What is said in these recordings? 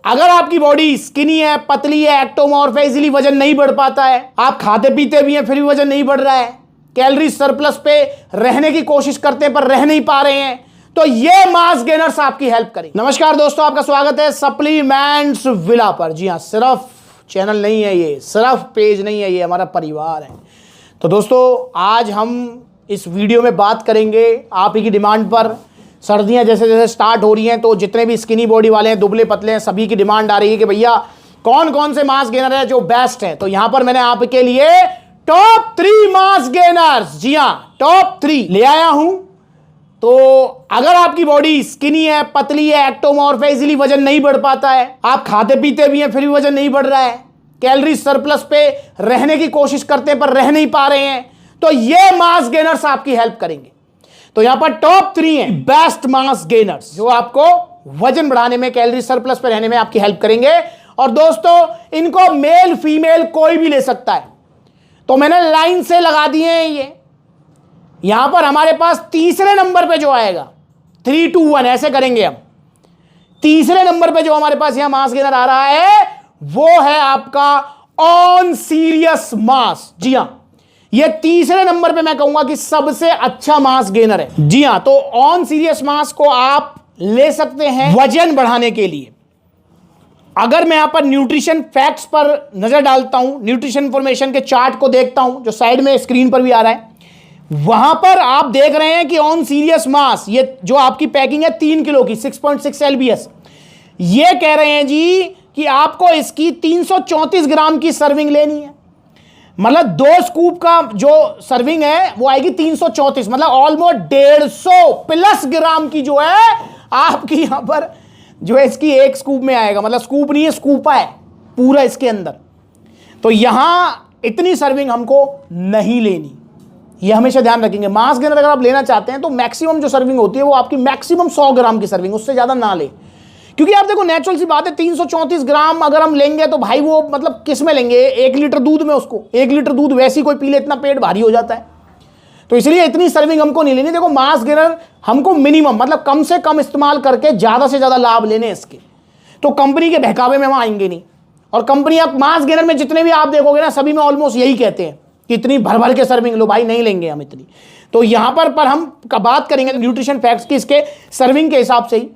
अगर आपकी body skinny है, पतली है, एक्टोमॉर्फ है, इजीली वजन नहीं बढ़ पाता है, आप खाते पीते भी हैं फिर भी वजन नहीं बढ़ रहा है, कैलोरी सरप्लस पे रहने की कोशिश करते हैं पर रह नहीं पा रहे हैं, तो ये मास गेनर्स आपकी हेल्प करेंगे। नमस्कार दोस्तों, आपका स्वागत है सप्लीमेंट्स विला पर। जी हाँ, सिर्फ चैनल नहीं है ये, सिर्फ पेज नहीं है, ये हमारा परिवार है। तो दोस्तों आज हम इस वीडियो में बात करेंगे आप ही की डिमांड पर। सर्दियां जैसे जैसे स्टार्ट हो रही हैं तो जितने भी स्किनी बॉडी वाले हैं, दुबले पतले हैं, सभी की डिमांड आ रही है कि भैया कौन कौन से मास गेनर है जो बेस्ट है। तो यहां पर मैंने आपके लिए टॉप 3 मास गेनर्स, जी हां टॉप 3 ले आया हूं। तो अगर आपकी बॉडी स्किनी है, पतली है, एक्टोमॉर्फ है, इजीली वजन नहीं बढ़ पाता है, आप खाते पीते भी हैं फिर भी वजन नहीं बढ़ रहा है, कैलोरी सरप्लस पे रहने की कोशिश करते हैं पर रह नहीं पा रहे हैं, तो ये मास गेनर्स आपकी हेल्प करेंगे। तो यहां पर टॉप 3 हैं बेस्ट मास गेनर्स जो आपको वजन बढ़ाने में, कैलोरी सरप्लस पे रहने में आपकी हेल्प करेंगे। और दोस्तों इनको मेल फीमेल कोई भी ले सकता है। तो मैंने लाइन से लगा दिए हैं ये। यहां पर हमारे पास तीसरे नंबर पे जो आएगा, 3, 2, 1 ऐसे करेंगे हम। तीसरे नंबर पे जो हमारे पास यहां मास गेनर आ रहा है वो है आपका ऑन सीरियस मास। जी हां, ये तीसरे नंबर पे मैं कहूंगा कि सबसे अच्छा मास गेनर है। जी हां, तो ऑन सीरियस मास को आप ले सकते हैं वजन बढ़ाने के लिए। अगर मैं यहां पर न्यूट्रिशन फैक्ट्स पर नजर डालता हूं, न्यूट्रिशन इंफॉर्मेशन के चार्ट को देखता हूं जो साइड में स्क्रीन पर भी आ रहा है, वहां पर आप देख रहे हैं कि ऑन सीरियस मास ये जो आपकी पैकिंग है 3 किलो की 6.6 LBS, ये कह रहे हैं जी कि आपको इसकी 334 ग्राम की सर्विंग लेनी है। मतलब 2 स्कूप का जो सर्विंग है वो आएगी 334, मतलब ऑलमोस्ट 150 प्लस ग्राम की जो है आपकी यहां पर जो है इसकी एक स्कूप में आएगा। मतलब स्कूप नहीं है, स्कूपा है पूरा इसके अंदर। तो यहां इतनी सर्विंग हमको नहीं लेनी, ये हमेशा ध्यान रखेंगे। मास गेनर अगर आप लेना चाहते हैं तो मैक्सिमम जो सर्विंग होती है वो आपकी मैक्सिमम 100 ग्राम की सर्विंग, उससे ज्यादा ना ले। क्योंकि आप देखो नेचुरल सी बात है, 334 ग्राम अगर हम लेंगे तो भाई वो मतलब किस में लेंगे, 1 लीटर दूध में उसको, 1 लीटर दूध वैसे ही कोई पी ले इतना पेट भारी हो जाता है। तो इसलिए इतनी सर्विंग हमको नहीं लेनी। देखो मास गेनर हमको मिनिमम मतलब कम से कम इस्तेमाल करके ज्यादा से ज्यादा लाभ लेने इसके। तो कंपनी के बहकावे में हम आएंगे नहीं। और कंपनी आप मास गेनर में जितने भी आप देखोगे ना, सभी में ऑलमोस्ट यही कहते हैं कि इतनी भर भर के सर्विंग लो, भाई नहीं लेंगे हम इतनी। तो यहां पर हम बात करेंगे न्यूट्रिशन फैक्ट्स की इसके सर्विंग के हिसाब से ही।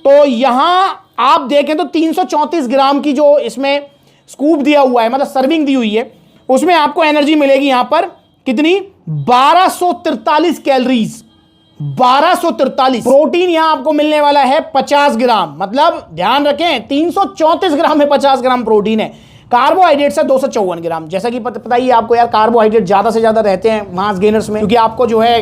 तो यहां आप देखें तो 334 ग्राम की जो इसमें स्कूप दिया हुआ है, मतलब सर्विंग दी हुई है, उसमें आपको एनर्जी मिलेगी यहां पर कितनी, 1243 कैलोरीज, 1243। प्रोटीन यहां आपको मिलने वाला है 50 ग्राम, मतलब ध्यान रखें 334 ग्राम में 50 ग्राम प्रोटीन है। कार्बोहाइड्रेट्स है 254 ग्राम। जैसा कि पता ही है आपको यार, कार्बोहाइड्रेट ज्यादा से ज्यादा रहते हैं मास गेनर्स में, क्योंकि आपको जो है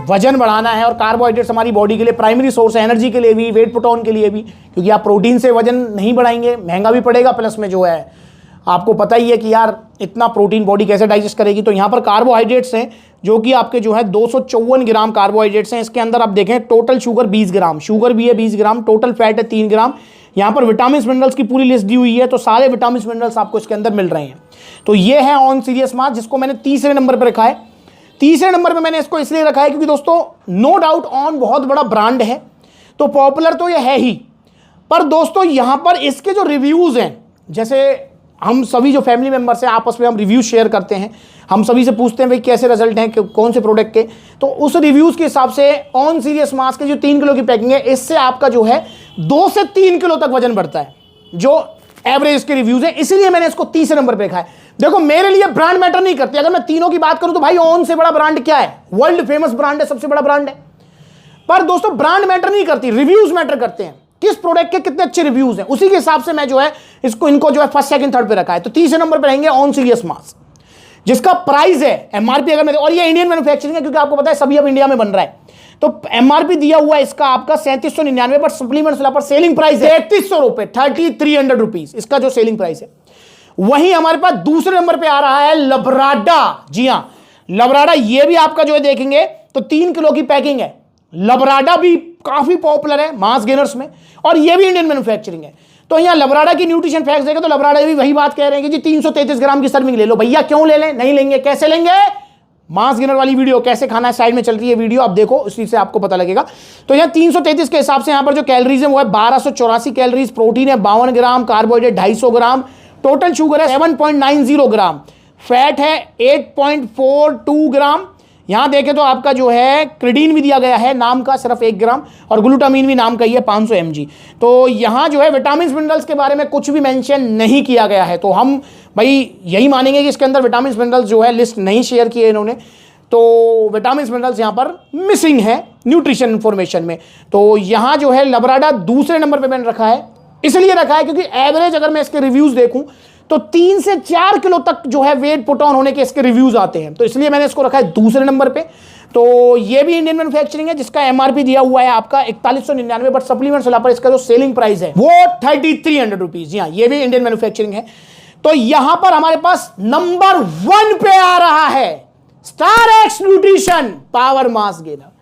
वजन बढ़ाना है। और कार्बोहाइड्रेट्स हमारी बॉडी के लिए प्राइमरी सोर्स है, एनर्जी के लिए भी, वेट पुट ऑन के लिए भी। क्योंकि आप प्रोटीन से वजन नहीं बढ़ाएंगे, महंगा भी पड़ेगा, प्लस में जो है आपको पता ही है कि यार इतना प्रोटीन बॉडी कैसे डाइजेस्ट करेगी। तो यहाँ पर कार्बोहाइड्रेट्स हैं जो कि आपके जो है 254 ग्राम कार्बोहाइड्रेट्स हैं। इसके अंदर आप देखें टोटल शुगर 20 ग्राम, शुगर भी है 20 ग्राम, टोटल फैट है 3 ग्राम। यहाँ पर विटामिन मिनरल्स की पूरी लिस्ट दी हुई है, तो सारे विटामिन मिनरल्स आपको इसके अंदर मिल रहे हैं। तो ये है ऑन सीरियस मास, जिसको मैंने तीसरे नंबर पर रखा है। तीसरे नंबर पर मैंने इसको इसलिए रखा है क्योंकि दोस्तों नो डाउट ऑन बहुत बड़ा ब्रांड है, तो पॉपुलर तो ये है ही, पर दोस्तों यहाँ पर इसके जो रिव्यूज हैं, जैसे हम सभी जो फैमिली मेंबर्स हैं आपस में हम रिव्यू शेयर करते हैं, हम सभी से पूछते हैं भाई कैसे रिजल्ट हैं कौन से प्रोडक्ट के, तो उस रिव्यूज के हिसाब से ऑन सीरियस मास के जो 3 किलो की पैकिंग है, इससे आपका जो है 2 से 3 किलो तक वजन बढ़ता है, जो एवरेज इसके रिव्यूज है। इसलिए मैंने इसको तीसरे नंबर पे रखा है। देखो मेरे लिए ब्रांड मैटर नहीं करती, अगर मैं तीनों की बात करूं तो भाई ऑन से बड़ा ब्रांड क्या है, वर्ल्ड फेमस ब्रांड है, सबसे बड़ा ब्रांड है। पर दोस्तों ब्रांड मैटर नहीं करती, रिव्यूज मैटर करते हैं, किस प्रोडक्ट के कितने अच्छे रिव्यूज हैं, उसी के हिसाब से मैं जो है इनको जो है फर्स्ट सेकंड थर्ड पे रखा है। तो तीसरे नंबर पे रहेंगे ऑन सीरियस मास, जिसका प्राइस है एमआरपी अगर मैं, और ये इंडियन मैन्युफैक्चरिंग है क्योंकि आपको पता है सभी अब इंडिया में बन रहा है। तो एमआरपी दिया हुआ है इसका आपका 3799, पर सप्लीमेंट्स पर सेलिंग प्राइस है 3100 रुपए, 3300 रुपीज इसका जो सेलिंग प्राइस है। वहीं हमारे पास दूसरे नंबर पे आ रहा है लबराडा। जी हां, लबराडा ये भी आपका जो है देखेंगे तो 3 किलो की पैकिंग है। लबराडा भी काफी पॉपुलर है मास गेनर्स में, और ये भी इंडियन मैन्युफैक्चरिंग है। तो यहां लबराडा की न्यूट्रिशन फैक्ट्स देखें तो लबराडा भी वही बात कह रहे हैं कि जी 333 ग्राम की सर्विंग ले लो। भैया क्यों ले लें, नहीं लेंगे, कैसे लेंगे, मास गेनर वाली वीडियो कैसे खाना है साइड में चल रही है वीडियो, आप देखो उसी से आपको पता लगेगा। तो यहाँ 333 के हिसाब से यहाँ पर जो कैलोरीज है वो है 1284 कैलोरीज, प्रोटीन है 52 ग्राम, कार्बोहाइड्रेट 250 ग्राम, टोटल शुगर है 7.90 ग्राम, फैट है 8.42 ग्राम। यहां देखें तो आपका जो है क्रेडीन भी दिया गया है नाम का सिर्फ 1 ग्राम, और ग्लूटामीन भी नाम का ही है 500 mg। तो यहां जो है विटामिन मिनरल्स के बारे में कुछ भी मेंशन नहीं किया गया है, तो हम भाई यही मानेंगे कि इसके अंदर विटामिन मिनरल्स जो है लिस्ट नहीं शेयर किए इन्होंने, तो विटामिन मिनरल्स यहां पर मिसिंग है न्यूट्रिशन इंफॉर्मेशन में। तो यहां जो है लबराडा दूसरे नंबर पर मैंने रखा है, इसलिए रखा है क्योंकि एवरेज अगर मैं इसके रिव्यूज देखूं तो 3 से 4 किलो तक जो है वेट पुट ऑन होने के इसके रिव्यूज आते हैं, तो इसलिए मैंने इसको रखा है दूसरे नंबर पे। तो ये भी इंडियन मैन्युफैक्चरिंग है जिसका एमआरपी दिया हुआ है आपका 4199, बट सप्लीमेंट्स वाला पर इसका जो सेलिंग प्राइस है वो 3300 रुपीज। जी हाँ, ये भी इंडियन मैन्युफैक्चरिंग है। तो यहां पर हमारे पास नंबर 1 पे आ रहा है star x nutrition power mass gainer.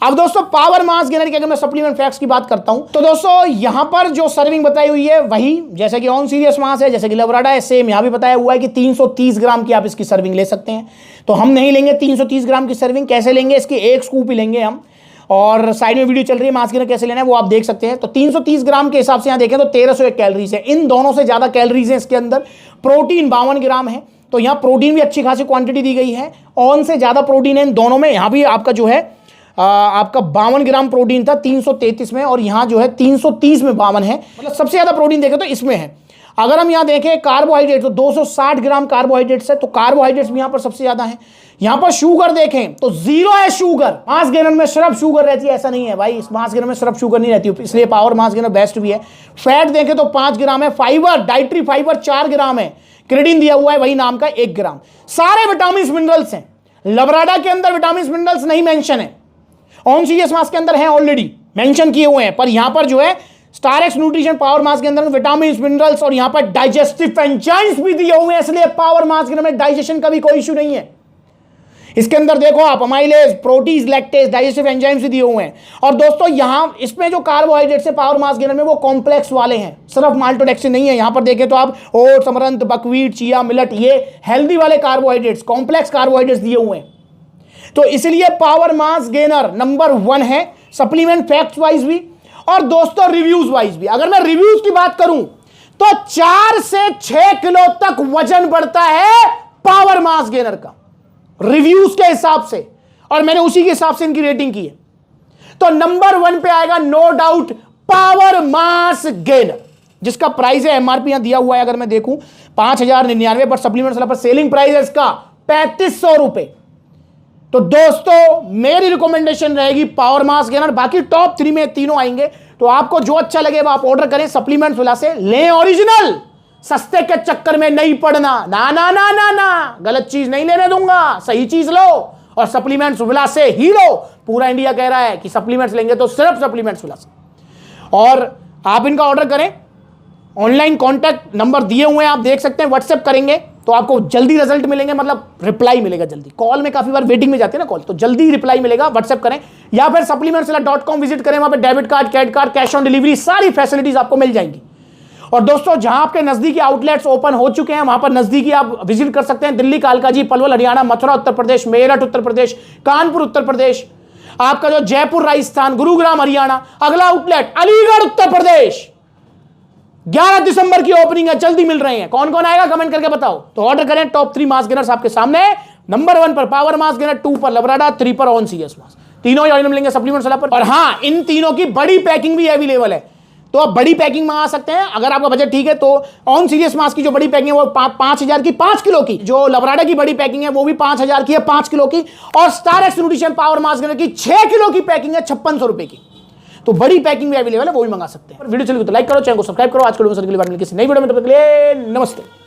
अब दोस्तों पावर मास गेनर की अगर मैं सप्लीमेंट फैक्ट्स की बात करता हूं तो दोस्तों यहां पर जो सर्विंग बताई हुई है वही जैसे कि ऑन सीरियस मास है, जैसे कि लबराडा है, सेम यहां भी बताया हुआ है कि 330 ग्राम की आप इसकी सर्विंग ले सकते हैं। तो हम नहीं लेंगे 330 ग्राम की सर्विंग, कैसे लेंगे, इसकी एक स्कूप ही लेंगे हम, और साइड में वीडियो चल रही है मास गेनर कैसे लेना है वो आप देख सकते हैं। तो 330 ग्राम के हिसाब से यहां देखें तो 1301 कैलोरीज है, इन दोनों से ज्यादा कैलोरीज है इसके अंदर। प्रोटीन 52 ग्राम है, तो यहां प्रोटीन भी अच्छी खासी क्वांटिटी दी गई है, ऑन से ज्यादा प्रोटीन है इन दोनों में। यहां भी आपका जो है आपका 52 ग्राम प्रोटीन था 333 में, और यहां जो है 330 में 52 है, मतलब सबसे ज्यादा प्रोटीन देखें तो इसमें है। अगर हम यहां देखें कार्बोहाइड्रेट तो 260 ग्राम कार्बोहाइड्रेट्स है, तो कार्बोहाइड्रेट्स भी यहां पर सबसे ज्यादा है। यहां पर शुगर देखें तो 0 है शुगर। मास गेनर में सिर्फ शुगर रहती है ऐसा नहीं है भाई, इस मास गेनर में सिर्फ शुगर नहीं रहती, इसलिए पावर मास गेनर बेस्ट भी है। फैट देखें तो 5 ग्राम है, फाइबर डाइटरी फाइबर 4 ग्राम है, क्रेडिन दिया हुआ है वही नाम का 1 ग्राम। सारे विटामिन मिनरल्स हैं, लबराडा के अंदर विटामिन मिनरल्स नहीं मेंशन है, ऑन सीरियस मास के अंदर है ऑलरेडी मेंशन किए हुए हैं, पर यहां पर जो है star x nutrition power mass के अंदर विटामिन मिनरल्स और यहां पर डाइजेस्टिव एंजाइम्स भी दिए हुए हैं, इसलिए पावर मास के अंदर में डाइजेशन का भी कोई इश्यू नहीं है। इसके अंदर देखो आप amylase, proteases, lactase, digestive enzymes भी दिए हुए हैं। और दोस्तों यहां इसमें जो कार्बोहाइड्रेट्स है पावर मास गेनर में वो कॉम्प्लेक्स वाले हैं, सिर्फ माल्टोडेक्सिन नहीं है। यहां पर देखें तो आप oats, amaranth, buckwheat, chia, millet, ये हेल्दी वाले कार्बोहाइड्रेट्स, कॉम्प्लेक्स कार्बोहाइड्रेट्स दिए हुए हैं। तो इसलिए पावर मास गेनर नंबर 1 है सप्लीमेंट फैक्ट्स वाइज भी, और दोस्तों रिव्यूज वाइज भी। अगर मैं रिव्यूज की बात करूं तो 4 से 6 किलो तक वजन बढ़ता है पावर मास गेनर का रिव्यूज के हिसाब से, और मैंने उसी के हिसाब से इनकी रेटिंग की है। तो नंबर 1 पे आएगा no doubt power mass gainer, जिसका प्राइस है एमआरपी यहां दिया हुआ है, अगर मैं देखूं 5099, पर सप्लीमेंट्स पर सेलिंग प्राइस है इसका 3500 रुपए। तो दोस्तों मेरी रिकमेंडेशन रहेगी पावर मास गेनर। बाकी टॉप 3 में तीनों आएंगे, तो आपको जो अच्छा लगे वो आप ऑर्डर करें, सप्लीमेंट्स वाला से लें ओरिजिनल, सस्ते के चक्कर में नहीं पड़ना। ना ना ना ना ना, गलत चीज नहीं लेने दूंगा, सही चीज लो, और सप्लीमेंट्स वाला से ही लो। पूरा इंडिया कह रहा है कि सप्लीमेंट्स लेंगे तो सिर्फ सप्लीमेंट्स वाला से, और आप इनका ऑर्डर करें। ऑनलाइन कॉन्टैक्ट नंबर दिए हुए हैं, आप देख सकते हैं, व्हाट्सएप करेंगे तो आपको जल्दी रिजल्ट मिलेंगे, मतलब रिप्लाई मिलेगा जल्दी। कॉल में काफी बार वेटिंग में जाते हैं ना कॉल, तो जल्दी रिप्लाई मिलेगा। व्हाट्सएप करें या फिर supplementswala.com विजिट करें, वहां पे debit card, credit card, cash on delivery सारी फैसिलिटीज आपको मिल जाएंगी। और दोस्तों जहां आपके नजदीकी आउटलेट्स ओपन हो चुके हैं वहां पर नजदीकी आप विजिट कर सकते हैं। दिल्ली, कालकाजी, पलवल हरियाणा, मथुरा उत्तर प्रदेश, मेरठ उत्तर प्रदेश, कानपुर उत्तर प्रदेश, आपका जो जयपुर राजस्थान, गुरुग्राम हरियाणा, अगला आउटलेट अलीगढ़ उत्तर प्रदेश। 11 दिसंबर की ओपनिंग है, जल्दी मिल रहे हैं। कौन कौन आएगा कमेंट करके बताओ। तो ऑर्डर करें। टॉप 3 मास गेनर्स आपके सामने, नंबर 1 पर पावर मास गेनर, 2 पर लबराडा, 3 पर ऑन सीरियस मास। तीनों ही मिलेंगे सप्लीमेंट्स वाला पर। और हां, इन तीनों की बड़ी पैकिंग भी अवेलेबल है, तो आप बड़ी पैकिंग मंगा सकते हैं अगर आपका बजट ठीक है। तो ऑन सीरियस मास की जो बड़ी पैकिंग है वो 5000 की 5 किलो की, जो लबराडा की बड़ी पैकिंग है वो भी 5000 की है 5 किलो की, और star x nutrition power mass gainer की 6 किलो की पैकिंग है 5600 रुपए की। तो बड़ी पैकिंग भी अवेलेबल है, वो भी मंगा सकते हैं। वीडियो चलिए तो लाइक करो, चैनल को सब्सक्राइब करो। आज के वीडियो में किसी नई वीडियो में, तब तक के लिए नमस्ते।